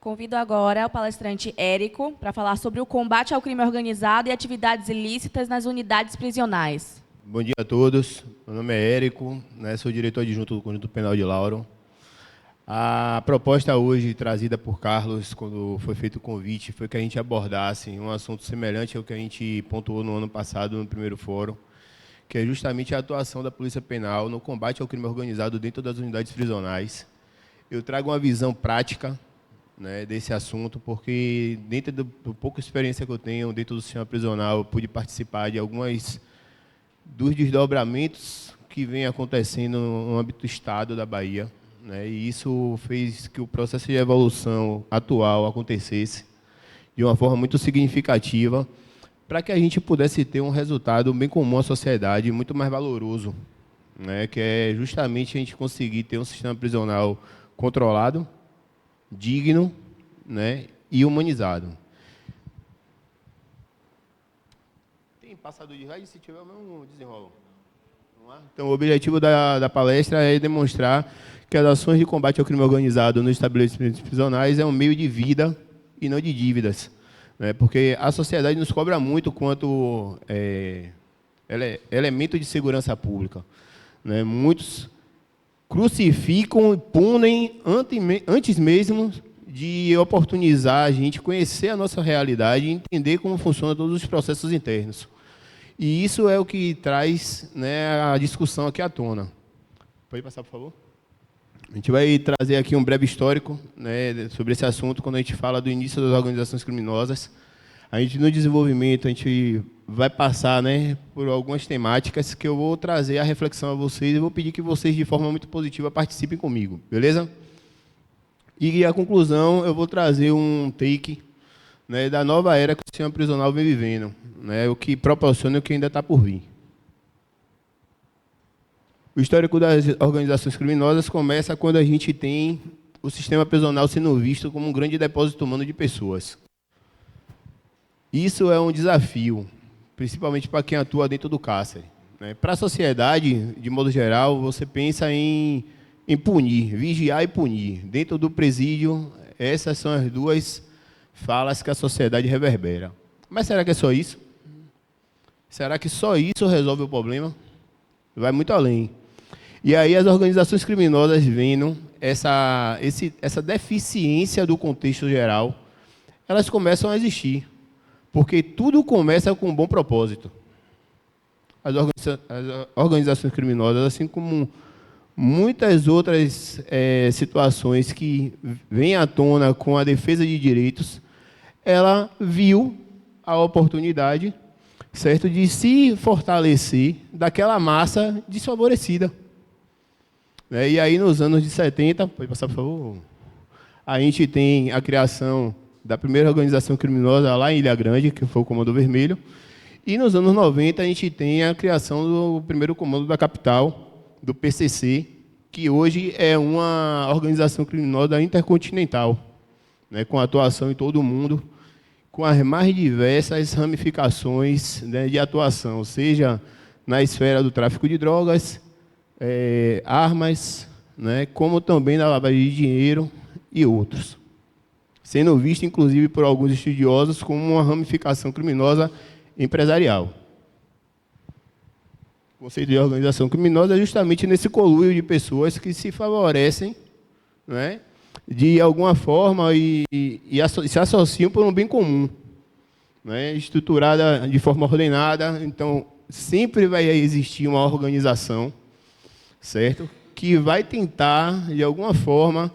Convido agora o palestrante Érico para falar sobre o combate ao crime organizado e atividades ilícitas nas unidades prisionais. Bom dia a todos. Meu nome é Érico, sou diretor adjunto do Conjunto Penal de Lauro. A proposta hoje, trazida por Carlos, quando foi feito o convite, foi que a gente abordasse um assunto semelhante ao que a gente pontuou no ano passado, no primeiro fórum, que é justamente a atuação da Polícia Penal no combate ao crime organizado dentro das unidades prisionais. Eu trago uma visão prática, desse assunto, porque dentro da pouca experiência que eu tenho dentro do sistema prisional, eu pude participar de algumas dos desdobramentos que vem acontecendo no âmbito do Estado da Bahia, e isso fez que o processo de evolução atual acontecesse de uma forma muito significativa, para que a gente pudesse ter um resultado bem comum à sociedade, muito mais valoroso, que é justamente a gente conseguir ter um sistema prisional controlado, digno, e humanizado. Tem passador de rádio? Se tiver, eu não desenrolo. Então, o objetivo da palestra é demonstrar que as ações de combate ao crime organizado nos estabelecimentos prisionais é um meio de vida e não de dívidas. Porque a sociedade nos cobra muito quanto elemento de segurança pública. Muitos crucificam e punem antes mesmo de oportunizar a gente conhecer a nossa realidade e entender como funcionam todos os processos internos. E isso é o que traz a discussão aqui à tona. Pode passar, por favor? A gente vai trazer aqui um breve histórico sobre esse assunto, quando a gente fala do início das organizações criminosas. A gente, no desenvolvimento, a gente vai passar por algumas temáticas que eu vou trazer a reflexão a vocês e vou pedir que vocês, de forma muito positiva, participem comigo, beleza? E a conclusão, eu vou trazer um take da nova era que o sistema prisional vem vivendo, o que proporciona o que ainda está por vir. O histórico das organizações criminosas começa quando a gente tem o sistema prisional sendo visto como um grande depósito humano de pessoas. Isso é um desafio, principalmente para quem atua dentro do cárcere. Para a sociedade, de modo geral, você pensa em punir, vigiar e punir. Dentro do presídio, essas são as duas falas que a sociedade reverbera. Mas será que é só isso? Será que só isso resolve o problema? Vai muito além. E aí as organizações criminosas, vendo essa deficiência do contexto geral, elas começam a existir. Porque tudo começa com um bom propósito. As organizações criminosas, assim como muitas outras situações que vêm à tona com a defesa de direitos, ela viu a oportunidade, certo, de se fortalecer daquela massa desfavorecida. E aí, nos anos de 70, pode passar, por favor, a gente tem a criação da primeira organização criminosa lá em Ilha Grande, que foi o Comando Vermelho, e nos anos 90 a gente tem a criação do primeiro comando da capital, do PCC, que hoje é uma organização criminosa intercontinental, com atuação em todo o mundo, com as mais diversas ramificações de atuação, seja na esfera do tráfico de drogas, armas, como também na lavagem de dinheiro e outros. Sendo visto, inclusive, por alguns estudiosos como uma ramificação criminosa empresarial. O conceito de organização criminosa é justamente nesse conluio de pessoas que se favorecem, de alguma forma e se associam por um bem comum, estruturada de forma ordenada. Então, sempre vai existir uma organização, certo, que vai tentar, de alguma forma,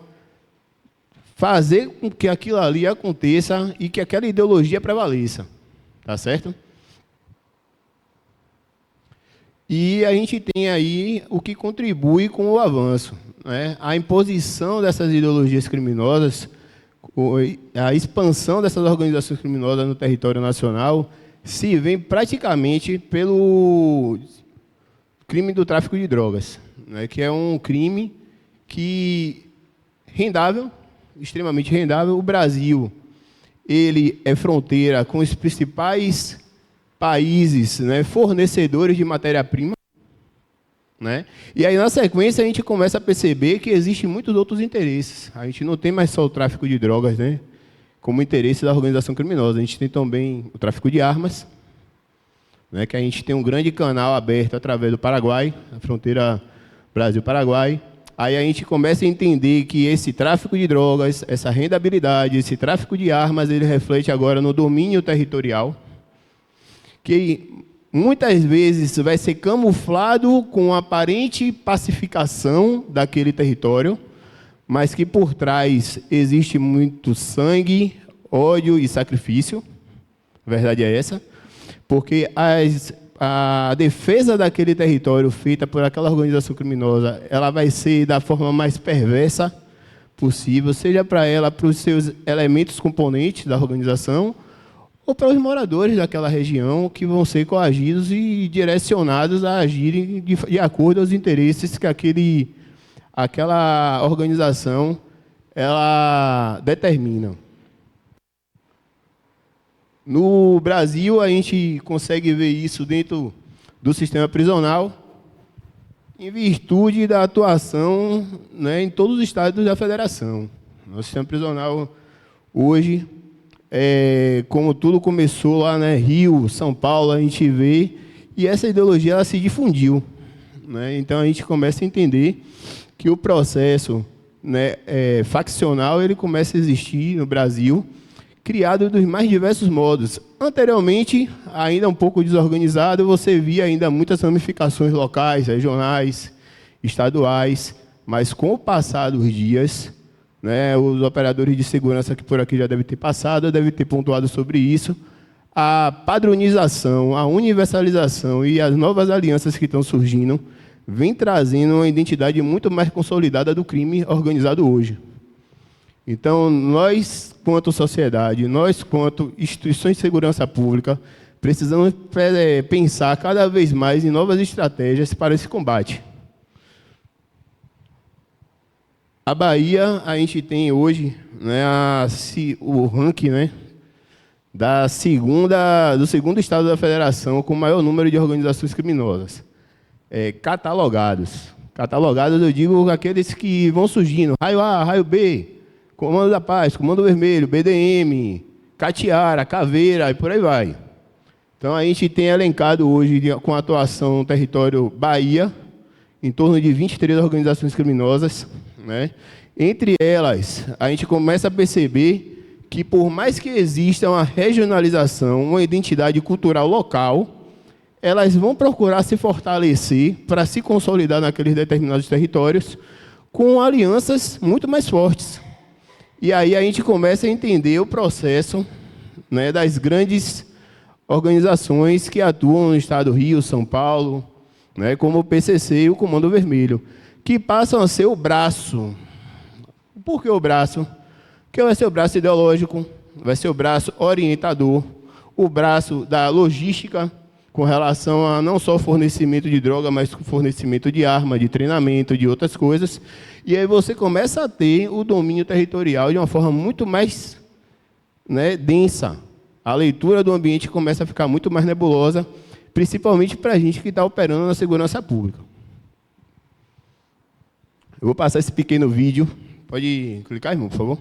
fazer com que aquilo ali aconteça e que aquela ideologia prevaleça. Tá certo? E a gente tem aí o que contribui com o avanço. A imposição dessas ideologias criminosas, a expansão dessas organizações criminosas no território nacional, se vê praticamente pelo crime do tráfico de drogas, que é um crime que rendável, extremamente rendável. O Brasil, ele é fronteira com os principais países, fornecedores de matéria-prima, né? E aí, na sequência, a gente começa a perceber que existem muitos outros interesses. A gente não tem mais só o tráfico de drogas, né, como interesse da organização criminosa. A gente tem também o tráfico de armas, né, que a gente tem um grande canal aberto através do Paraguai, a fronteira Brasil-Paraguai. Aí a gente começa a entender que esse tráfico de drogas, essa rendabilidade, esse tráfico de armas, ele reflete agora no domínio territorial, que muitas vezes vai ser camuflado com aparente pacificação daquele território, mas que por trás existe muito sangue, ódio e sacrifício. A verdade é essa. Porque a defesa daquele território feita por aquela organização criminosa, ela vai ser da forma mais perversa possível, seja para ela, para os seus elementos componentes da organização, ou para os moradores daquela região que vão ser coagidos e direcionados a agirem de acordo aos interesses que aquela organização ela determina. No Brasil, a gente consegue ver isso dentro do sistema prisional, em virtude da atuação, né, em todos os estados da federação. O sistema prisional, hoje, como tudo começou lá, né, Rio, São Paulo, a gente vê, e essa ideologia ela se difundiu, né? Então, a gente começa a entender que o processo, né, faccional ele começa a existir no Brasil, criado dos mais diversos modos. Anteriormente, ainda um pouco desorganizado, você via ainda muitas ramificações locais, regionais, estaduais, mas com o passar dos dias, né, os operadores de segurança que por aqui já devem ter passado, devem ter pontuado sobre isso, a padronização, a universalização e as novas alianças que estão surgindo vem trazendo uma identidade muito mais consolidada do crime organizado hoje. Então, nós, quanto sociedade, nós, quanto instituições de segurança pública, precisamos pensar cada vez mais em novas estratégias para esse combate. A Bahia, a gente tem hoje, né, o ranking, né, do segundo estado da federação com o maior número de organizações criminosas. Catalogados. Catalogados, eu digo, aqueles que vão surgindo. Raio A, Raio B, Comando da Paz, Comando Vermelho, BDM, Catiara, Caveira, e por aí vai. Então, a gente tem elencado hoje, com a atuação no território Bahia, em torno de 23 organizações criminosas, né? Entre elas, a gente começa a perceber que, por mais que exista uma regionalização, uma identidade cultural local, elas vão procurar se fortalecer para se consolidar naqueles determinados territórios com alianças muito mais fortes. E aí a gente começa a entender o processo, né, das grandes organizações que atuam no estado do Rio, São Paulo, né, como o PCC e o Comando Vermelho, que passam a ser o braço. Por que o braço? Porque vai ser o braço ideológico, vai ser o braço orientador, o braço da logística, com relação a não só fornecimento de droga, mas fornecimento de arma, de treinamento, de outras coisas. E aí você começa a ter o domínio territorial de uma forma muito mais, né, densa. A leitura do ambiente começa a ficar muito mais nebulosa, principalmente para a gente que está operando na segurança pública. Eu vou passar esse pequeno vídeo. Pode clicar, irmão, por favor.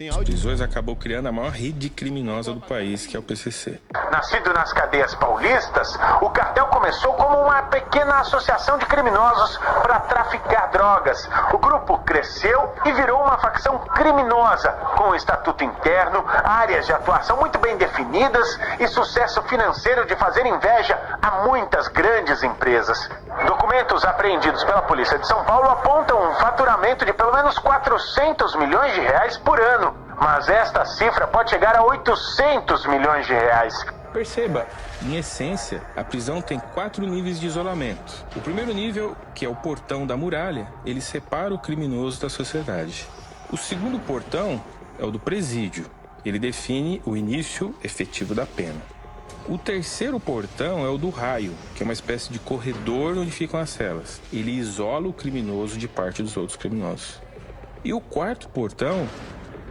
As prisões acabou criando a maior rede criminosa do país, que é o PCC. Nascido nas cadeias paulistas, o cartel começou como uma pequena associação de criminosos para traficar drogas. O grupo cresceu e virou uma facção criminosa, com estatuto interno, áreas de atuação muito bem definidas e sucesso financeiro de fazer inveja a muitas grandes empresas. Documentos apreendidos pela Polícia de São Paulo apontam um faturamento de pelo menos 400 milhões de reais por ano. Mas esta cifra pode chegar a 800 milhões de reais. Perceba, em essência, a prisão tem 4 níveis de isolamento. O primeiro nível, que é o portão da muralha, ele separa o criminoso da sociedade. O segundo portão é o do presídio. Ele define o início efetivo da pena. O terceiro portão é o do raio, que é uma espécie de corredor onde ficam as celas. Ele isola o criminoso de parte dos outros criminosos. E o quarto portão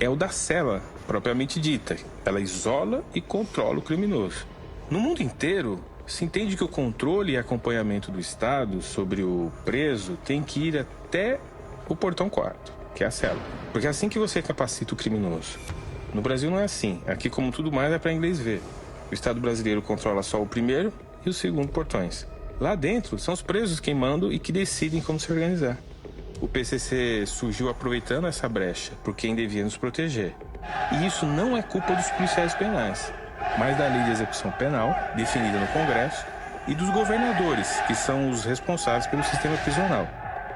é o da cela, propriamente dita. Ela isola e controla o criminoso. No mundo inteiro, Se entende que o controle e acompanhamento do Estado sobre o preso tem que ir até o portão 4, que é a cela. Porque é assim que você capacita o criminoso. No Brasil não é assim. Aqui, como tudo mais, é para inglês ver. O Estado brasileiro controla só o primeiro e o segundo portões. Lá dentro, são os presos quem mandam e que decidem como se organizar. O PCC surgiu aproveitando essa brecha por quem devia nos proteger. E isso não é culpa dos policiais penais, mas da lei de execução penal, definida no Congresso, e dos governadores, que são os responsáveis pelo sistema prisional.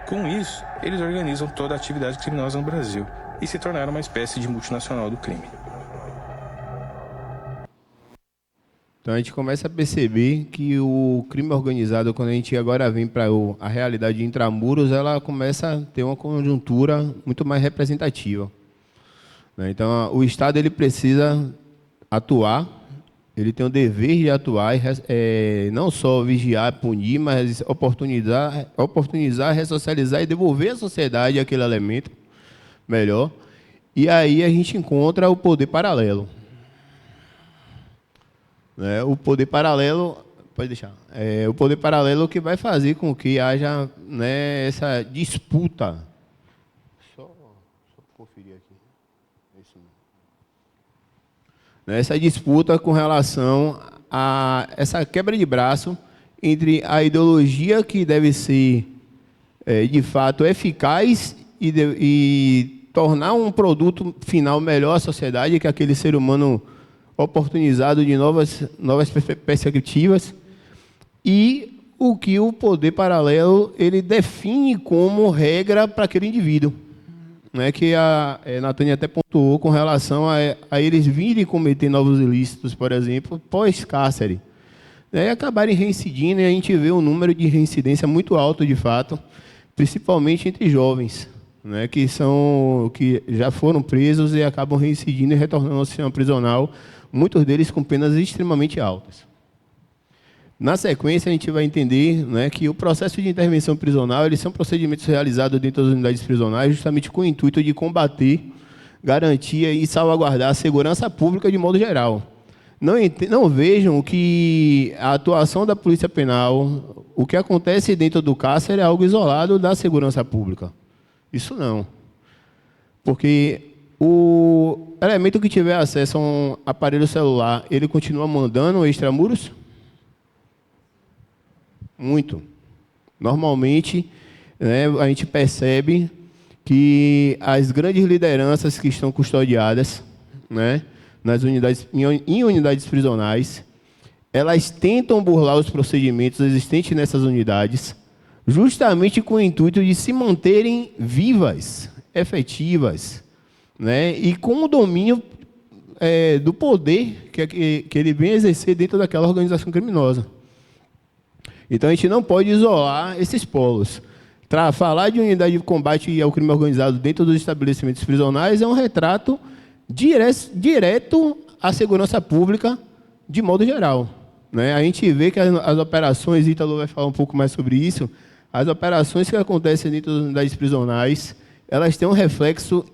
Com isso, eles organizam toda a atividade criminosa no Brasil e se tornaram uma espécie de multinacional do crime. Então a gente começa a perceber que o crime organizado, quando a gente agora vem para a realidade de intramuros, ela começa a ter uma conjuntura muito mais representativa. Então o Estado ele precisa atuar, ele tem o dever de atuar, não só vigiar, punir, mas oportunizar, ressocializar e devolver à sociedade aquele elemento melhor. E aí a gente encontra o poder paralelo. O poder paralelo, pode deixar, o poder paralelo que vai fazer com que haja, essa disputa. Só conferir aqui. Isso mesmo. Essa disputa com relação a essa quebra de braço entre a ideologia que deve ser, de fato, eficaz e tornar um produto final melhor à sociedade, que aquele ser humano oportunizado de novas perspectivas, e o que o poder paralelo ele define como regra para aquele indivíduo, que a Natânia até pontuou com relação a eles virem cometer novos ilícitos, por exemplo, pós-cárcere, e acabarem reincidindo, e a gente vê um número de reincidência muito alto, de fato, principalmente entre jovens, que já foram presos e acabam reincidindo e retornando ao sistema prisional, muitos deles com penas extremamente altas. Na sequência, a gente vai entender que o processo de intervenção prisional eles são procedimentos realizados dentro das unidades prisionais justamente com o intuito de combater, garantir e salvaguardar a segurança pública de modo geral. Não vejam que a atuação da Polícia Penal, o que acontece dentro do cárcere é algo isolado da segurança pública. Isso não. Porque o elemento que tiver acesso a um aparelho celular, ele continua mandando extramuros? Muito. Normalmente, a gente percebe que as grandes lideranças que estão custodiadas, nas unidades, em unidades prisionais, elas tentam burlar os procedimentos existentes nessas unidades, justamente com o intuito de se manterem vivas, efetivas, e com o domínio do poder que ele vem exercer dentro daquela organização criminosa. Então, a gente não pode isolar esses polos. Falar de unidade de combate ao crime organizado dentro dos estabelecimentos prisionais é um retrato direto à segurança pública de modo geral. A gente vê que as operações, Ítalo vai falar um pouco mais sobre isso, as operações que acontecem dentro das unidades prisionais, elas têm um reflexo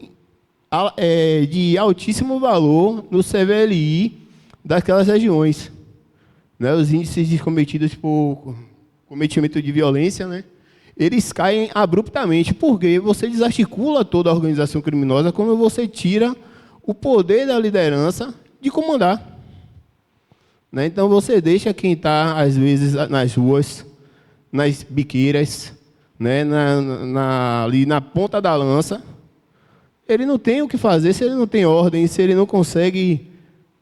de altíssimo valor no CVLI daquelas regiões. Os índices de cometidos por cometimento de violência, eles caem abruptamente, porque você desarticula toda a organização criminosa quando você tira o poder da liderança de comandar. Então, você deixa quem está, às vezes, nas ruas, nas biqueiras, ali na ponta da lança, ele não tem o que fazer se ele não tem ordem, se ele não consegue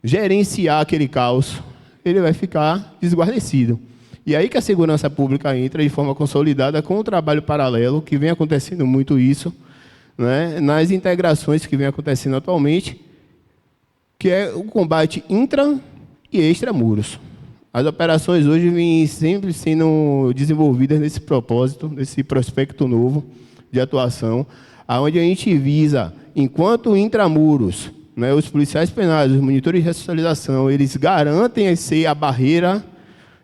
gerenciar aquele caos, ele vai ficar desguarnecido. E aí que a segurança pública entra de forma consolidada com o trabalho paralelo, que vem acontecendo muito isso, nas integrações que vem acontecendo atualmente, que é o combate intra e extramuros. As operações hoje vêm sempre sendo desenvolvidas nesse propósito, nesse prospecto novo de atuação, onde a gente visa, enquanto intramuros, os policiais penais, os monitores de ressocialização, eles garantem ser a barreira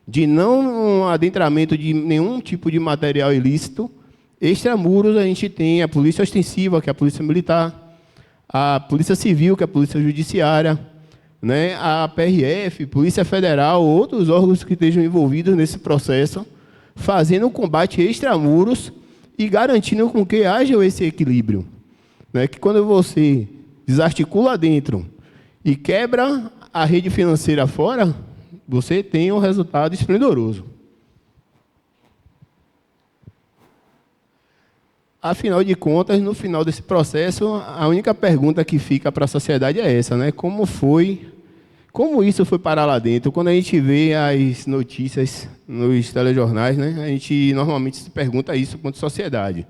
de não adentramento de nenhum tipo de material ilícito. Extramuros, a gente tem a polícia ostensiva, que é a polícia militar, a polícia civil, que é a polícia judiciária, né, a PRF, Polícia Federal, outros órgãos que estejam envolvidos nesse processo, fazendo um combate extramuros e garantindo com que haja esse equilíbrio. Né, que quando você desarticula dentro e quebra a rede financeira fora, você tem um resultado esplendoroso. Afinal de contas, no final desse processo, a única pergunta que fica para a sociedade é essa, né? Como isso foi parar lá dentro? Quando a gente vê as notícias nos telejornais, né, a gente normalmente se pergunta isso quanto sociedade.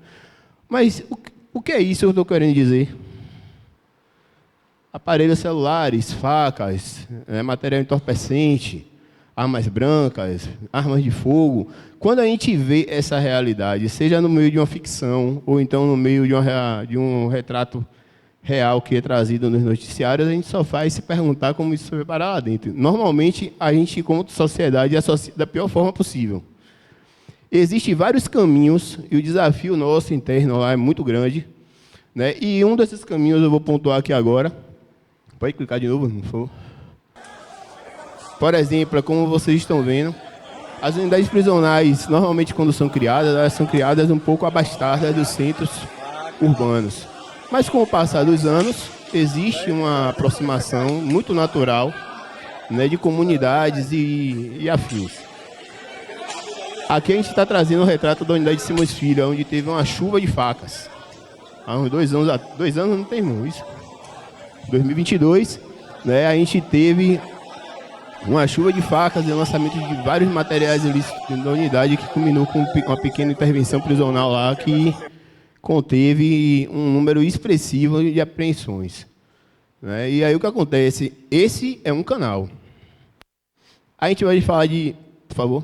Mas o que é isso que eu estou querendo dizer? Aparelhos celulares, facas, material entorpecente, armas brancas, armas de fogo. Quando a gente vê essa realidade, seja no meio de uma ficção, ou então no meio de um retrato real que é trazido nos noticiários, a gente só faz se perguntar como isso foi parar lá dentro. Normalmente, a gente, como sociedade, associa da pior forma possível. Existem vários caminhos, e o desafio nosso interno lá é muito grande, né? E um desses caminhos eu vou pontuar aqui agora. Pode clicar de novo, por favor. Por exemplo, como vocês estão vendo, as unidades prisionais, normalmente quando são criadas, elas são criadas um pouco abastadas dos centros urbanos. Mas com o passar dos anos, existe uma aproximação muito natural, né, de comunidades e afins. Aqui a gente está trazendo o retrato da unidade de Simões Filho, onde teve uma chuva de facas. Há uns 2 anos, 2 anos não tem irmão, isso. 2022, né, a gente teve uma chuva de facas e lançamento de vários materiais ilícitos da unidade, que culminou com uma pequena intervenção prisional lá, que conteve um número expressivo de apreensões. Né? E aí o que acontece? Esse é um canal. A gente vai falar de... Por favor.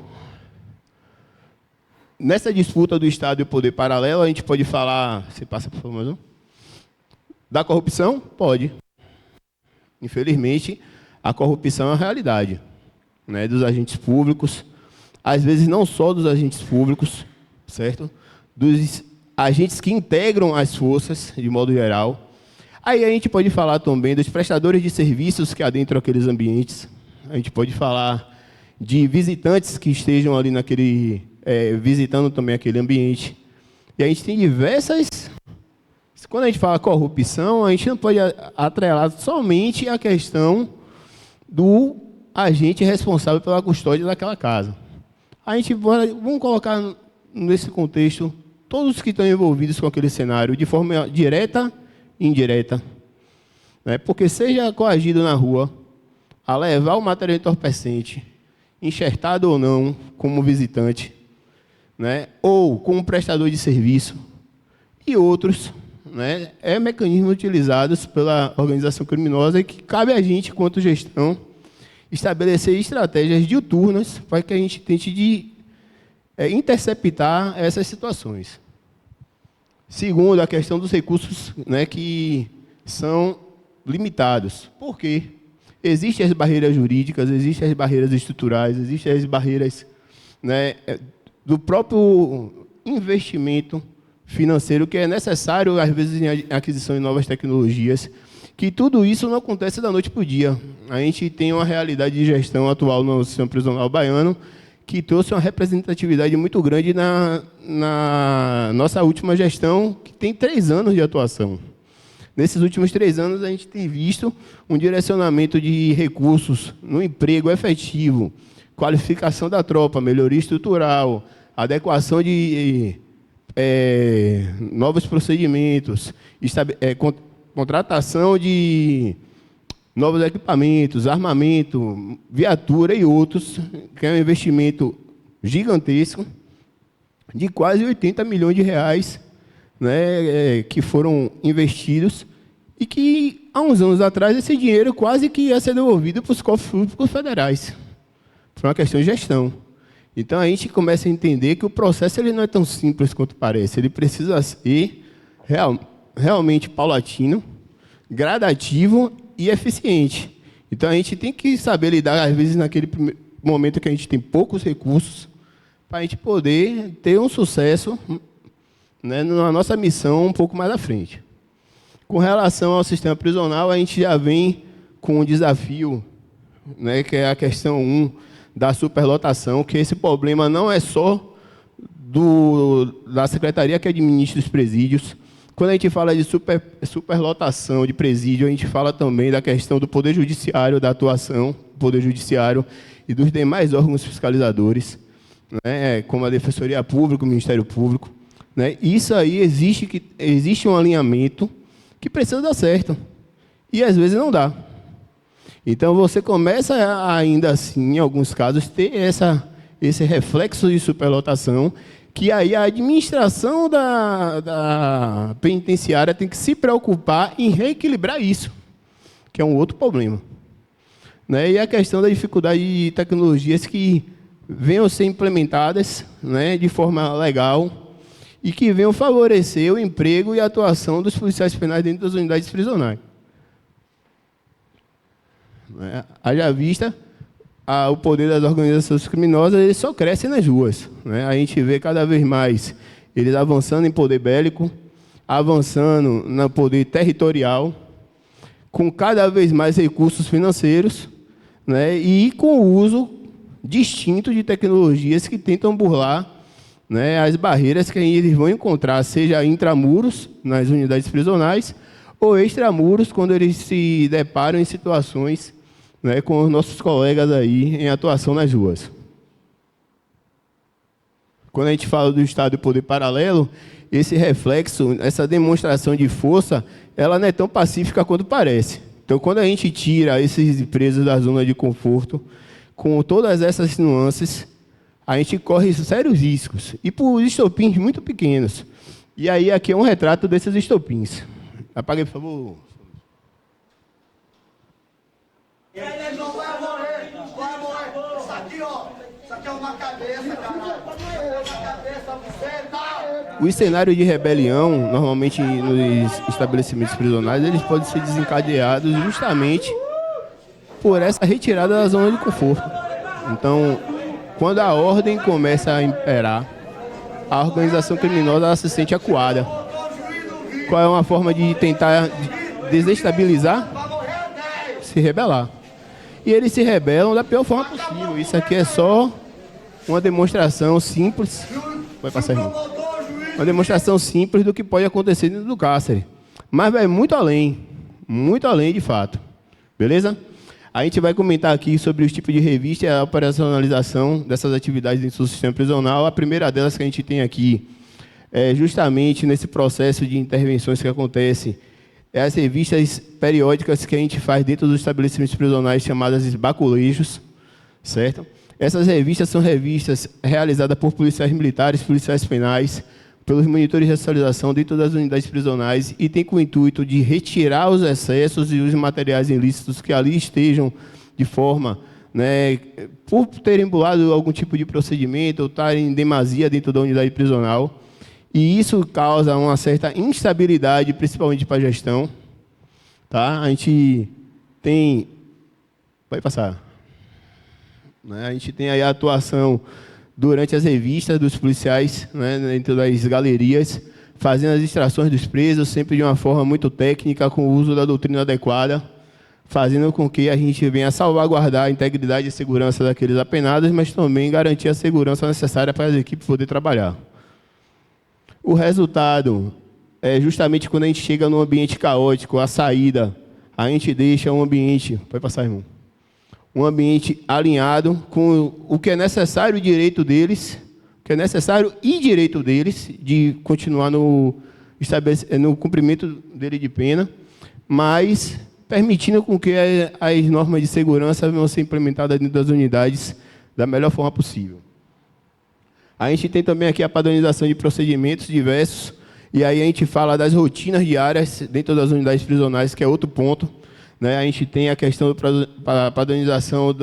Nessa disputa do Estado e o poder paralelo, a gente pode falar... Você passa, por favor, mais um? Da corrupção? Pode. Infelizmente, a corrupção é uma realidade, né, dos agentes públicos, às vezes não só dos agentes públicos, certo? Dos agentes que integram as forças, de modo geral. Aí a gente pode falar também dos prestadores de serviços que adentram aqueles ambientes. A gente pode falar de visitantes que estejam ali visitando também aquele ambiente. E a gente tem diversas... Quando a gente fala corrupção, a gente não pode atrelar somente a questão do agente responsável pela custódia daquela casa. A gente vamos colocar nesse contexto todos os que estão envolvidos com aquele cenário, de forma direta e indireta. Né? Porque seja coagido na rua a levar o material entorpecente, enxertado ou não, como visitante, né? Ou como prestador de serviço, e outros... Né, é mecanismo utilizados pela organização criminosa e que cabe a gente, quanto gestão, estabelecer estratégias diuturnas para que a gente tente interceptar essas situações. Segundo, a questão dos recursos, né, que são limitados. Por quê? Existem as barreiras jurídicas, existem as barreiras estruturais, existem as barreiras, né, do próprio investimento financeiro que é necessário, às vezes, em aquisição de novas tecnologias, que tudo isso não acontece da noite para o dia. A gente tem uma realidade de gestão atual no sistema prisional baiano que trouxe uma representatividade muito grande na nossa última gestão, que tem 3 anos de atuação. Nesses últimos 3 anos, a gente tem visto um direcionamento de recursos no emprego efetivo, qualificação da tropa, melhoria estrutural, adequação de... novos procedimentos, contratação de novos equipamentos, armamento, viatura e outros, que é um investimento gigantesco, de quase 80 milhões de reais, né, que foram investidos, e que, há uns anos atrás, esse dinheiro quase que ia ser devolvido para os cofres públicos federais, por uma questão de gestão. Então, a gente começa a entender que o processo ele não é tão simples quanto parece. Ele precisa ser realmente paulatino, gradativo e eficiente. Então, a gente tem que saber lidar, às vezes, naquele momento que a gente tem poucos recursos, para a gente poder ter um sucesso, né, na nossa missão um pouco mais à frente. Com relação ao sistema prisional, a gente já vem com um desafio, né, que é a questão 1 da superlotação, que esse problema não é só da secretaria que administra os presídios. Quando a gente fala de superlotação de presídio, a gente fala também da questão do Poder Judiciário, da atuação do Poder Judiciário e dos demais órgãos fiscalizadores, né, como a Defensoria Pública, o Ministério Público. Né? Isso aí existe um alinhamento que precisa dar certo. E às vezes não dá. Então você começa ainda assim, em alguns casos, ter esse reflexo de superlotação, que aí a administração da penitenciária tem que se preocupar em reequilibrar isso, que é um outro problema. Né? E a questão da dificuldade de tecnologias que venham a ser implementadas, né, de forma legal e que venham favorecer o emprego e a atuação dos policiais penais dentro das unidades prisionais. Haja vista, o poder das organizações criminosas ele só cresce nas ruas. Né? A gente vê cada vez mais eles avançando em poder bélico, avançando no poder territorial, com cada vez mais recursos financeiros, né? E com o uso distinto de tecnologias que tentam burlar, né, as barreiras que eles vão encontrar, seja intramuros, nas unidades prisionais, ou extramuros, quando eles se deparam em situações, né, com os nossos colegas aí em atuação nas ruas. Quando a gente fala do Estado e poder paralelo, esse reflexo, essa demonstração de força, ela não é tão pacífica quanto parece. Então, quando a gente tira esses presos da zona de conforto, com todas essas nuances, a gente corre sérios riscos. E por estopins muito pequenos. E aí, aqui é um retrato desses estopins. Apague, por favor. Ele não vai morrer, vai morrer. Isso aqui, ó. Isso aqui é uma cabeça, caralho. Uma cabeça, você tá. O cenário de rebelião, normalmente nos estabelecimentos prisionais, eles podem ser desencadeados justamente por essa retirada da zona de conforto. Então, quando a ordem começa a imperar, a organização criminosa ela se sente acuada. Qual é uma forma de tentar desestabilizar? Se rebelar. E eles se rebelam da pior forma possível. Isso aqui é só uma demonstração simples. Vai passar, irmão. Uma demonstração simples do que pode acontecer dentro do cárcere. Mas vai muito além de fato. Beleza? A gente vai comentar aqui sobre os tipos de revista e a operacionalização dessas atividades dentro do sistema prisional. A primeira delas que a gente tem aqui é justamente nesse processo de intervenções que acontece, é as revistas periódicas que a gente faz dentro dos estabelecimentos prisionais chamadas baculejos, certo? Essas revistas são revistas realizadas por policiais militares, policiais penais, pelos monitores de ressocialização dentro das unidades prisionais e tem com o intuito de retirar os excessos e os materiais ilícitos que ali estejam de forma, né, por terem burlado algum tipo de procedimento ou estarem em demasia dentro da unidade prisional. E isso causa uma certa instabilidade, principalmente para a gestão. Tá? A gente tem... Pode passar. Né? A gente tem aí a atuação durante as revistas dos policiais, né, dentro das galerias, fazendo as extrações dos presos, sempre de uma forma muito técnica, com o uso da doutrina adequada, fazendo com que a gente venha salvaguardar a integridade e segurança daqueles apenados, mas também garantir a segurança necessária para as equipes poderem trabalhar. O resultado é justamente quando a gente chega num ambiente caótico, a saída, a gente deixa um ambiente... Pode passar, irmão. Um ambiente alinhado com o que é necessário e direito deles, de continuar no cumprimento dele de pena, mas permitindo com que as normas de segurança venham a ser implementadas dentro das unidades da melhor forma possível. A gente tem também aqui a padronização de procedimentos diversos, e aí a gente fala das rotinas diárias dentro das unidades prisionais, que é outro ponto. Né? A gente tem a questão da padronização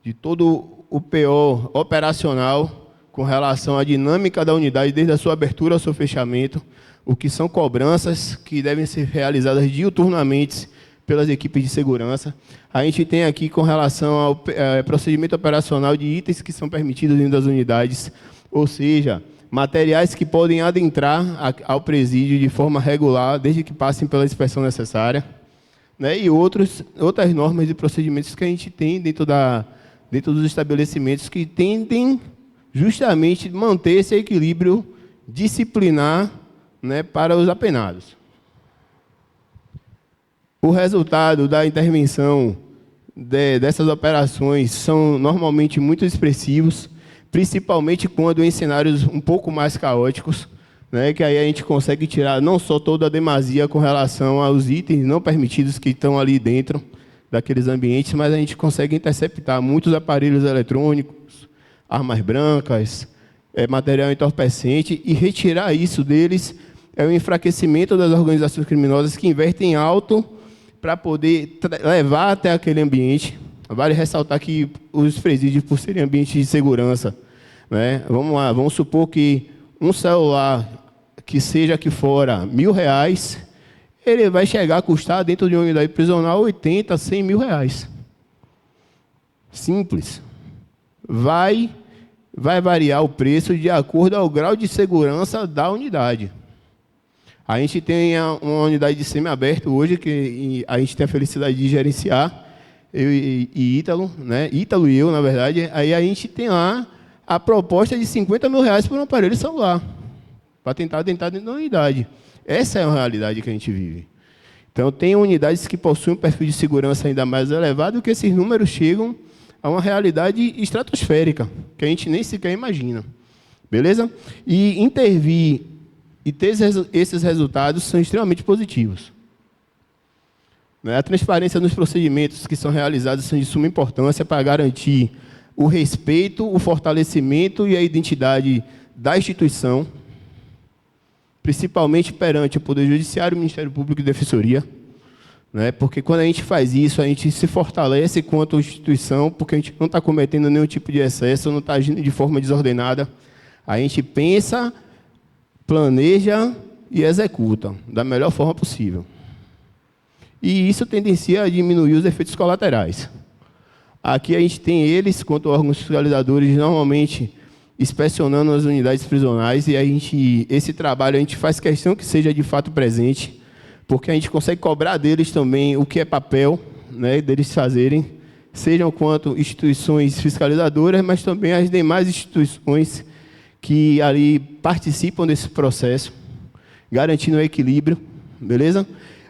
de todo o PO operacional com relação à dinâmica da unidade, desde a sua abertura ao seu fechamento, o que são cobranças que devem ser realizadas diuturnamente pelas equipes de segurança. A gente tem aqui com relação ao procedimento operacional de itens que são permitidos dentro das unidades, ou seja, materiais que podem adentrar ao presídio de forma regular, desde que passem pela inspeção necessária. né, e outras normas e procedimentos que a gente tem dentro dos estabelecimentos que tendem justamente manter esse equilíbrio disciplinar, né, para os apenados. O resultado da intervenção dessas operações são normalmente muito expressivos, principalmente quando em cenários um pouco mais caóticos, né, que aí a gente consegue tirar não só toda a demasia com relação aos itens não permitidos que estão ali dentro daqueles ambientes, mas a gente consegue interceptar muitos aparelhos eletrônicos, armas brancas, material entorpecente, e retirar isso deles é o enfraquecimento das organizações criminosas que investem alto para poder levar até aquele ambiente. Vale ressaltar que os presídios, por serem ambientes de segurança, né, vamos lá, vamos supor que um celular que seja aqui fora R$1.000, ele vai chegar a custar dentro de uma unidade prisional 80, 100 mil reais. Simples. Vai variar o preço de acordo ao grau de segurança da unidade. A gente tem uma unidade de semiaberto hoje, que a gente tem a felicidade de gerenciar, eu e Ítalo, né? Ítalo e eu, na verdade. Aí a gente tem lá a proposta de R$50 mil por um aparelho celular, para tentar dentro da unidade. Essa é a realidade que a gente vive. Então, tem unidades que possuem um perfil de segurança ainda mais elevado, que esses números chegam a uma realidade estratosférica, que a gente nem sequer imagina. Beleza? E intervir e ter esses resultados são extremamente positivos. A transparência nos procedimentos que são realizados são de suma importância para garantir o respeito, o fortalecimento e a identidade da instituição, principalmente perante o Poder Judiciário, o Ministério Público e Defensoria, né? Porque quando a gente faz isso, a gente se fortalece quanto instituição, porque a gente não está cometendo nenhum tipo de excesso, não está agindo de forma desordenada. A gente pensa, planeja e executa da melhor forma possível. E isso tendencia a diminuir os efeitos colaterais. Aqui a gente tem eles, quanto órgãos fiscalizadores, normalmente inspecionando as unidades prisionais, e esse trabalho a gente faz questão que seja de fato presente, porque a gente consegue cobrar deles também o que é papel, né, deles fazerem, sejam quanto instituições fiscalizadoras, mas também as demais instituições que ali participam desse processo, garantindo o equilíbrio, beleza?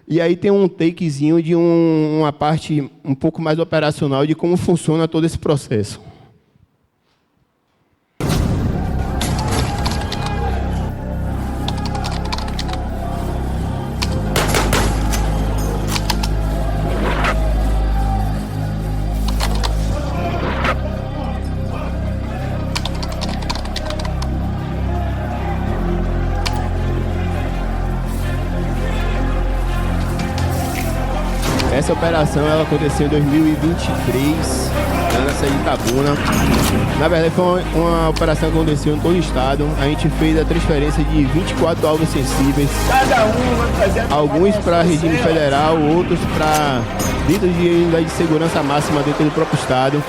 E aí tem um takezinho de uma parte um pouco mais operacional de como funciona todo esse processo. Essa operação ela aconteceu em 2023, na cidade de Itabuna. Na verdade, foi uma operação que aconteceu em todo o estado. A gente fez a transferência de 24 alvos sensíveis. Cada um vai fazer alguns para regime federal, outros para dentro de unidade de segurança máxima dentro do próprio estado.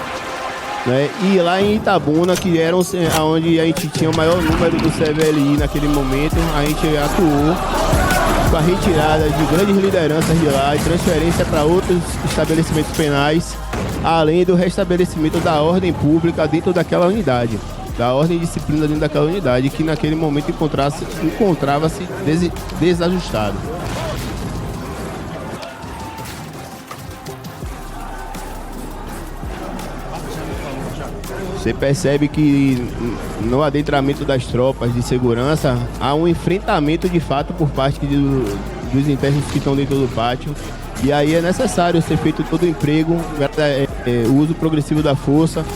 Né? E lá em Itabuna, que era onde a gente tinha o maior número do CVLI naquele momento, a gente atuou com a retirada de grandes lideranças de lá e transferência para outros estabelecimentos penais, além do restabelecimento da ordem pública dentro daquela unidade, da ordem e disciplina dentro daquela unidade, que naquele momento encontrava-se desajustado. Você percebe que no adentramento das tropas de segurança há um enfrentamento de fato por parte dos internos que estão dentro do pátio. E aí é necessário ser feito todo o emprego, o uso progressivo da força,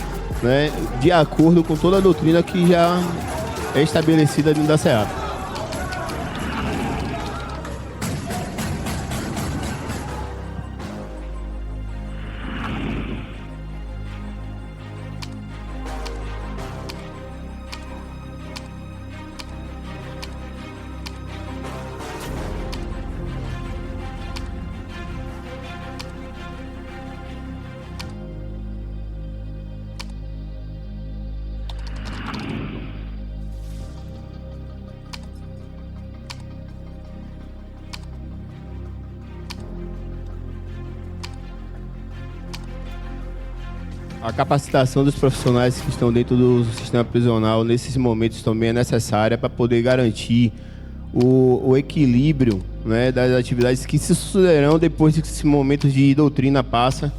né, de acordo com toda a doutrina que já é estabelecida dentro da SEAP. A capacitação dos profissionais que estão dentro do sistema prisional nesses momentos também é necessária para poder garantir o equilíbrio, né, das atividades que se sucederão depois que esse momento de doutrina passa.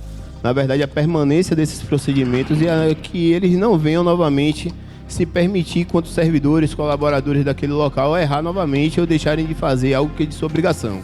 Na verdade, a permanência desses procedimentos e que eles não venham novamente se permitir, quanto servidores, colaboradores daquele local, errar novamente ou deixarem de fazer algo que é de sua obrigação.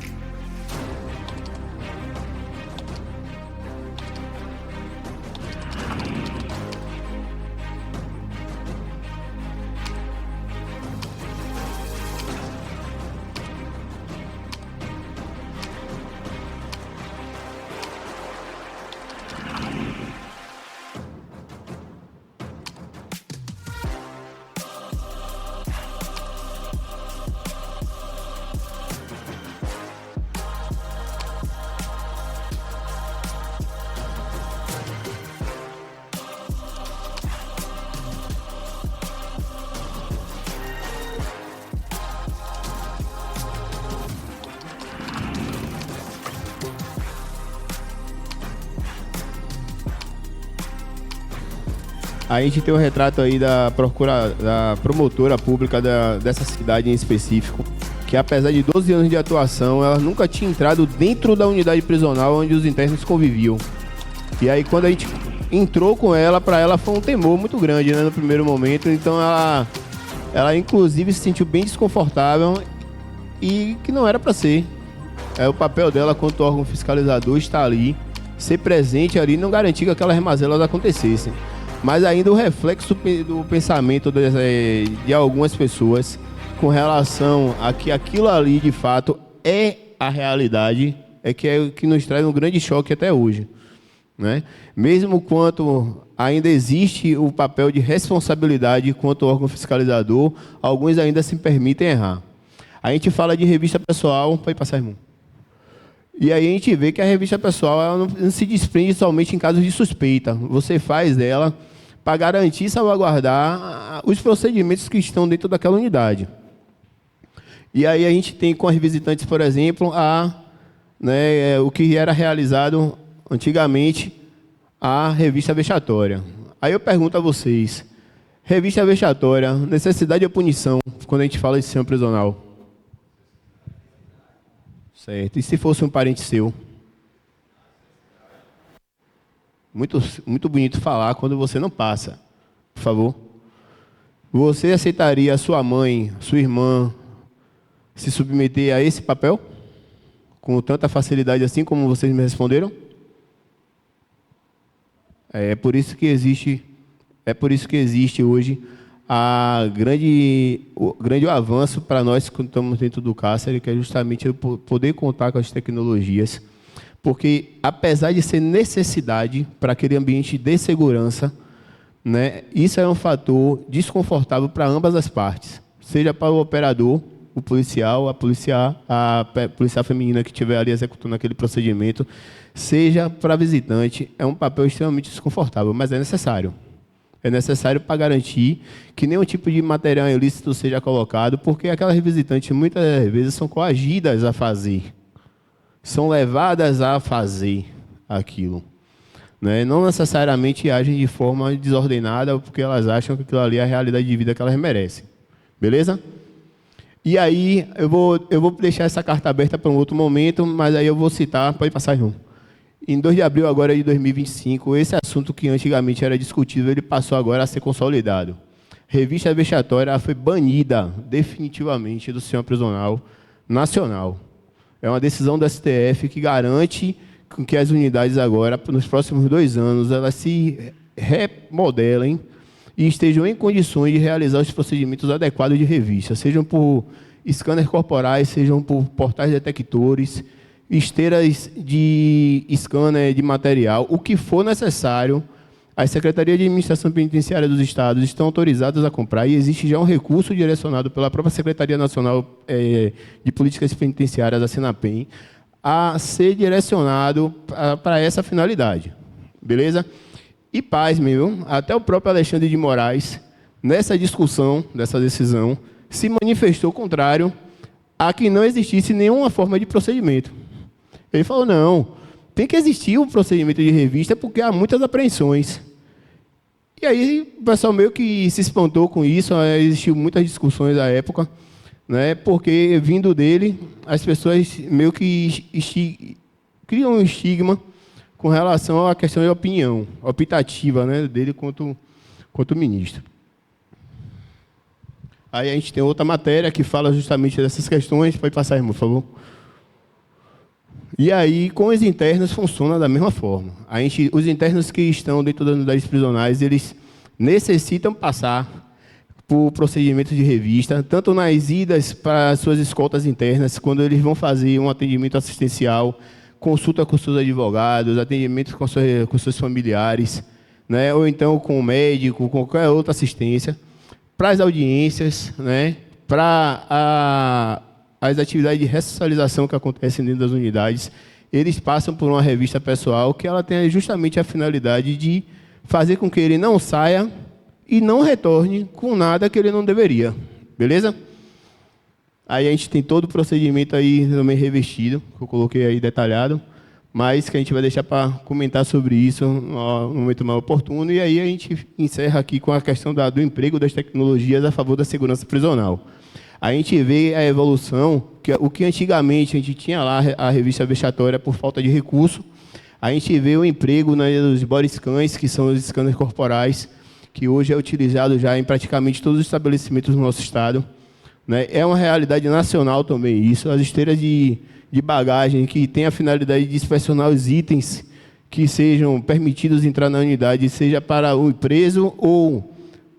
A gente tem um retrato aí da promotora pública dessa cidade em específico, que apesar de 12 anos de atuação, ela nunca tinha entrado dentro da unidade prisional onde os internos conviviam. E aí quando a gente entrou com ela, para ela foi um temor muito grande, né, no primeiro momento. Então ela inclusive se sentiu bem desconfortável e que não era para ser. O papel dela quanto órgão fiscalizador está ali, ser presente ali, não garantir que aquelas remazelas acontecessem. Mas ainda o reflexo do pensamento de algumas pessoas com relação a que aquilo ali, de fato, é a realidade, é que nos traz um grande choque até hoje, né? Mesmo quanto ainda existe o papel de responsabilidade quanto órgão fiscalizador, alguns ainda se permitem errar. A gente fala de revista pessoal, pode passar, irmão. E aí a gente vê que a revista pessoal ela não se desprende somente em casos de suspeita. Você faz dela para garantir e salvaguardar os procedimentos que estão dentro daquela unidade. E aí a gente tem com as visitantes, por exemplo, o que era realizado antigamente, a revista vexatória. Aí eu pergunto a vocês, revista vexatória, necessidade ou punição, quando a gente fala de sistema prisional? Certo. E se fosse um parente seu? Muito, muito bonito falar quando você não passa. Por favor. Você aceitaria a sua mãe, sua irmã, se submeter a esse papel? Com tanta facilidade assim como vocês me responderam? É por isso que existe hoje o grande avanço para nós que estamos dentro do cárcere, que é justamente poder contar com as tecnologias, porque apesar de ser necessidade para aquele ambiente de segurança, né, isso é um fator desconfortável para ambas as partes, seja para o operador, o policial, a policial feminina que estiver ali executando aquele procedimento, seja para a visitante, é um papel extremamente desconfortável, mas é necessário. É necessário para garantir que nenhum tipo de material ilícito seja colocado, porque aquelas visitantes muitas vezes são coagidas a fazer, são levadas a fazer aquilo, né? Não necessariamente agem de forma desordenada, porque elas acham que aquilo ali é a realidade de vida que elas merecem. Beleza? E aí, eu vou deixar essa carta aberta para um outro momento, mas aí eu vou citar, pode passar, João. Em 2 de abril agora de 2025, esse assunto que antigamente era discutido, ele passou agora a ser consolidado. Revista vexatória foi banida definitivamente do sistema prisional nacional. É uma decisão do STF que garante que as unidades agora, nos próximos 2 anos, elas se remodelem e estejam em condições de realizar os procedimentos adequados de revista, sejam por scanners corporais, sejam por portais detectores, esteiras de scanner de material, o que for necessário. As Secretarias de Administração Penitenciária dos Estados estão autorizadas a comprar e existe já um recurso direcionado pela própria Secretaria Nacional de Políticas Penitenciárias, a Senapen, a ser direcionado para essa finalidade. Beleza? E paz, meu, até o próprio Alexandre de Moraes, nessa discussão, dessa decisão, se manifestou contrário a que não existisse nenhuma forma de procedimento. Ele falou, não, tem que existir um procedimento de revista porque há muitas apreensões. E aí o pessoal meio que se espantou com isso, existiu muitas discussões à época, né, porque vindo dele, as pessoas meio que criam um estigma com relação à questão de opinião, optativa, né, dele quanto ministro. Aí a gente tem outra matéria que fala justamente dessas questões. Pode passar, irmão, por favor. E aí, com os internos, funciona da mesma forma. Os internos que estão dentro das unidades prisionais, eles necessitam passar por procedimentos de revista, tanto nas idas para as suas escoltas internas, quando eles vão fazer um atendimento assistencial, consulta com seus advogados, atendimento com seus familiares, né, ou então com o médico, com qualquer outra assistência, para as audiências, né, para as atividades de ressocialização que acontecem dentro das unidades, eles passam por uma revista pessoal que ela tem justamente a finalidade de fazer com que ele não saia e não retorne com nada que ele não deveria. Beleza? Aí a gente tem todo o procedimento aí também revestido, que eu coloquei aí detalhado, mas que a gente vai deixar para comentar sobre isso no momento mais oportuno. E aí a gente encerra aqui com a questão do emprego das tecnologias a favor da segurança prisional. A gente vê a evolução, o que antigamente a gente tinha lá a revista vexatória por falta de recurso, a gente vê o emprego dos body scans, que são os scanners corporais, que hoje é utilizado já em praticamente todos os estabelecimentos do nosso estado, né? É uma realidade nacional também isso. As esteiras de bagagem que tem a finalidade de inspecionar os itens que sejam permitidos entrar na unidade, seja para o preso ou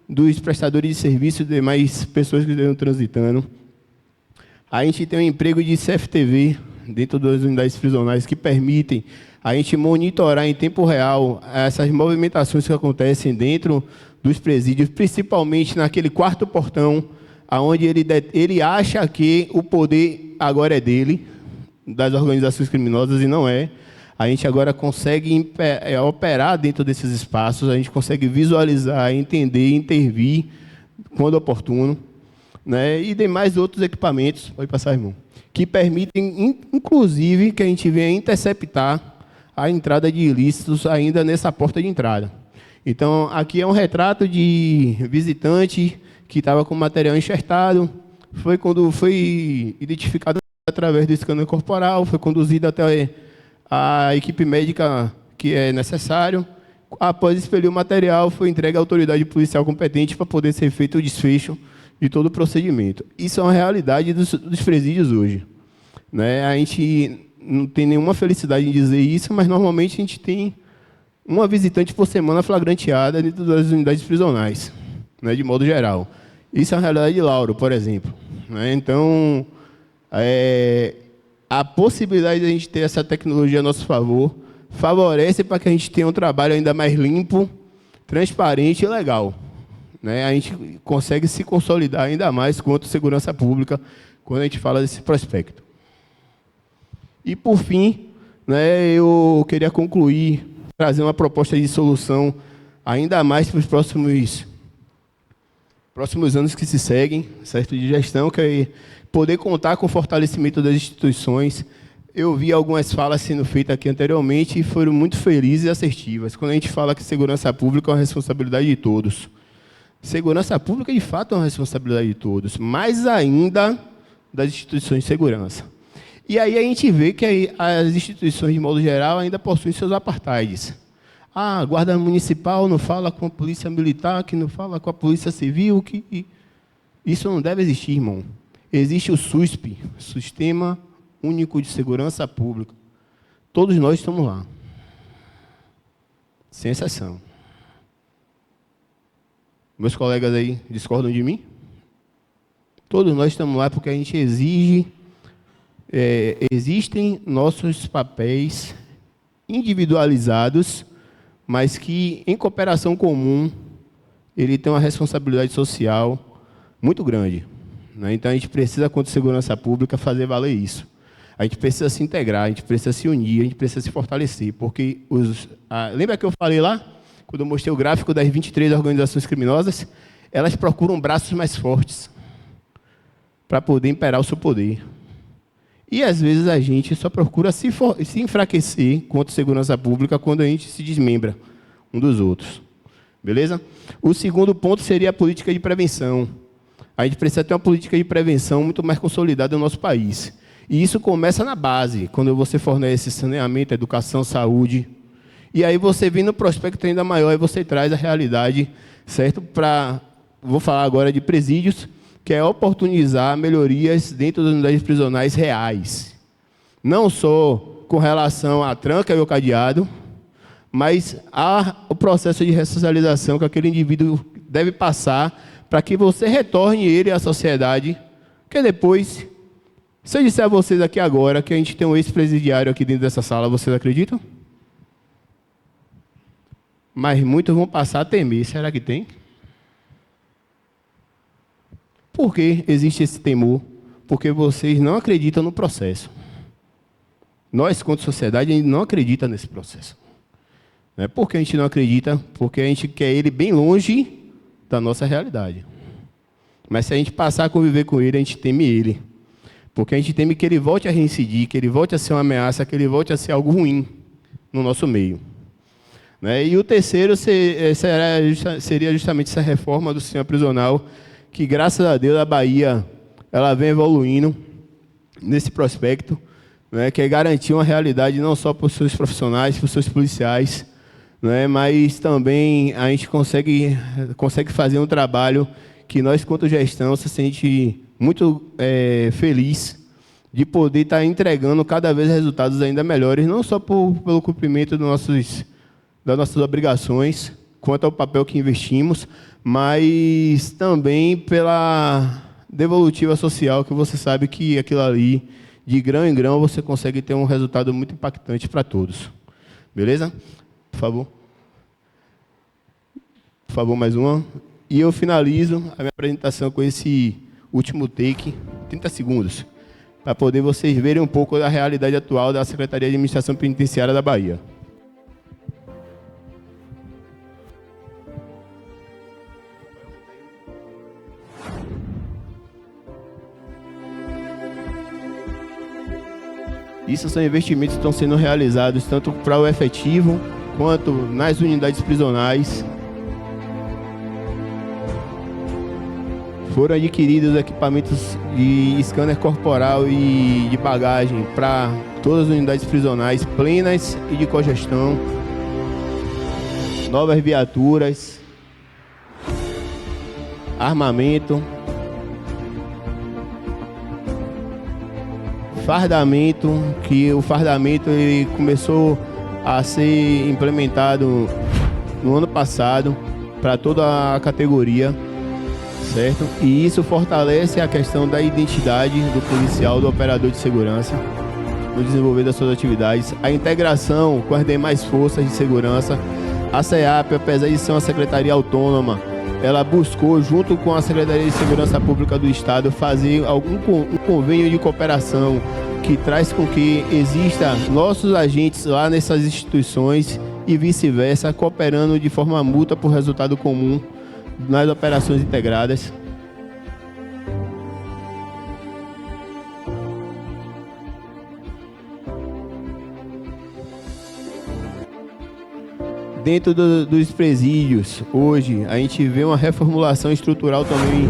dos prestadores de serviço e demais pessoas que estão transitando. A gente tem um emprego de CFTV dentro das unidades prisionais que permitem a gente monitorar em tempo real essas movimentações que acontecem dentro dos presídios, principalmente naquele quarto portão, onde ele acha que o poder agora é dele, das organizações criminosas, e não é. A gente agora consegue operar dentro desses espaços, a gente consegue visualizar, entender, intervir quando oportuno, né? E demais outros equipamentos, pode passar, irmão, que permitem, inclusive, que a gente venha interceptar a entrada de ilícitos ainda nessa porta de entrada. Então, aqui é um retrato de visitante que estava com material enxertado, quando foi identificado através do scanner corporal, foi conduzido até a equipe médica que é necessário. Após expelir o material, foi entregue à autoridade policial competente para poder ser feito o desfecho de todo o procedimento. Isso é uma realidade dos presídios hoje, né? A gente não tem nenhuma felicidade em dizer isso, mas normalmente a gente tem uma visitante por semana flagranteada dentro das unidades prisionais, né, de modo geral. Isso é a realidade de Lauro, por exemplo, né? Então, a possibilidade de a gente ter essa tecnologia a nosso favor favorece para que a gente tenha um trabalho ainda mais limpo, transparente e legal, né? A gente consegue se consolidar ainda mais quanto segurança pública quando a gente fala desse prospecto. E, por fim, né, eu queria concluir, trazer uma proposta de solução ainda mais para os próximos anos que se seguem, certo, de gestão, que é poder contar com o fortalecimento das instituições. Eu vi algumas falas sendo feitas aqui anteriormente e foram muito felizes e assertivas. Quando a gente fala que segurança pública é uma responsabilidade de todos. Segurança pública, de fato, é uma responsabilidade de todos, mais ainda das instituições de segurança. E aí a gente vê que as instituições, de modo geral, ainda possuem seus apartheids. A guarda municipal não fala com a polícia militar, que não fala com a polícia civil. Isso não deve existir, irmão. Existe o SUSP, Sistema Único de Segurança Pública. Todos nós estamos lá, sem exceção. Meus colegas aí discordam de mim? Todos nós estamos lá porque a gente exige... existem nossos papéis individualizados, mas que, em cooperação comum, ele tem uma responsabilidade social muito grande, né? Então, a gente precisa, quanto segurança pública, fazer valer isso. A gente precisa se integrar, a gente precisa se unir, a gente precisa se fortalecer, porque lembra que eu falei lá, quando eu mostrei o gráfico das 23 organizações criminosas? Elas procuram braços mais fortes para poder imperar o seu poder. E, às vezes, a gente só procura se enfraquecer contra a segurança pública quando a gente se desmembra um dos outros. Beleza? O segundo ponto seria a política de prevenção. A gente precisa ter uma política de prevenção muito mais consolidada no nosso país. E isso começa na base, quando você fornece saneamento, educação, saúde. E aí você vem no prospecto ainda maior e você traz a realidade, certo? Vou falar agora de presídios, que é oportunizar melhorias dentro das unidades prisionais reais. Não só com relação à tranca e ao cadeado, mas o processo de ressocialização que aquele indivíduo deve passar para que você retorne ele à sociedade, que depois, se eu disser a vocês aqui agora que a gente tem um ex-presidiário aqui dentro dessa sala, vocês acreditam? Mas muitos vão passar a temer. Será que tem? Por que existe esse temor? Porque vocês não acreditam no processo. Nós, quanto sociedade, a gente não acredita nesse processo. Por que a gente não acredita? Porque a gente quer ele bem longe da nossa realidade. Mas se a gente passar a conviver com ele, a gente teme ele. Porque a gente teme que ele volte a reincidir, que ele volte a ser uma ameaça, que ele volte a ser algo ruim no nosso meio. E o terceiro seria justamente essa reforma do sistema prisional, que, graças a Deus, a Bahia ela vem evoluindo nesse prospecto, que é garantir uma realidade não só para os seus profissionais, para os seus policiais, mas também a gente consegue fazer um trabalho que nós, quanto gestão, se sente muito feliz de poder estar entregando cada vez resultados ainda melhores, não só pelo cumprimento das nossas obrigações, quanto ao papel que investimos, mas também pela devolutiva social, que você sabe que aquilo ali, de grão em grão, você consegue ter um resultado muito impactante para todos. Beleza? Por favor. Por favor, mais uma. E eu finalizo a minha apresentação com esse último take, 30 segundos, para poder vocês verem um pouco da realidade atual da Secretaria de Administração Penitenciária da Bahia. Isso são investimentos que estão sendo realizados tanto para o efetivo, quanto nas unidades prisionais. Foram adquiridos equipamentos de scanner corporal e de bagagem para todas as unidades prisionais plenas e de cogestão. Novas viaturas, armamento, fardamento, que o fardamento ele começou a ser implementado no ano passado para toda a categoria, certo? E isso fortalece a questão da identidade do policial, do operador de segurança, no desenvolver das suas atividades, a integração com as demais forças de segurança. A SEAP, apesar de ser uma secretaria autônoma, ela buscou, junto com a Secretaria de Segurança Pública do Estado, fazer um convênio de cooperação que traz com que exista nossos agentes lá nessas instituições e vice-versa, cooperando de forma mútua por resultado comum nas operações integradas. Dentro dos presídios, hoje, a gente vê uma reformulação estrutural também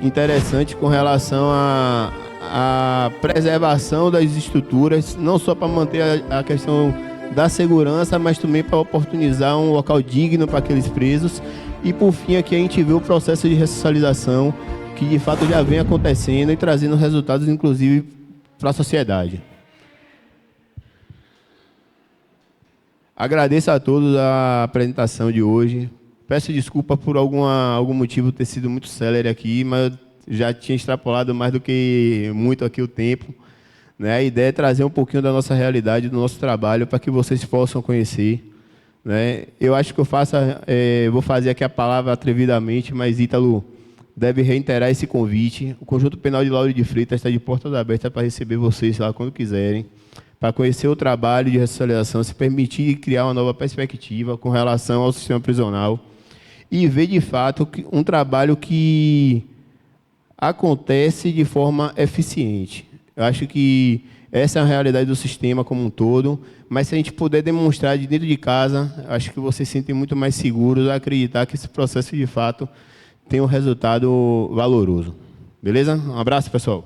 interessante com relação à preservação das estruturas, não só para manter a questão da segurança, mas também para oportunizar um local digno para aqueles presos. E, por fim, aqui a gente vê o processo de ressocialização, que de fato já vem acontecendo e trazendo resultados, inclusive, para a sociedade. Agradeço a todos a apresentação de hoje. Peço desculpa por algum motivo ter sido muito célere aqui, mas já tinha extrapolado mais do que muito aqui o tempo. A ideia é trazer um pouquinho da nossa realidade, do nosso trabalho, para que vocês possam conhecer. Eu acho que vou fazer aqui a palavra atrevidamente, mas Ítalo deve reiterar esse convite. O Conjunto Penal de Lauro de Freitas está de portas abertas para receber vocês lá quando quiserem, para conhecer o trabalho de ressocialização, se permitir criar uma nova perspectiva com relação ao sistema prisional e ver, de fato, um trabalho que acontece de forma eficiente. Eu acho que Essa é a realidade do sistema como um todo, mas se a gente puder demonstrar de dentro de casa, acho que vocês se sentem muito mais seguros a acreditar que esse processo, de fato, tem um resultado valoroso. Beleza? Um abraço, pessoal.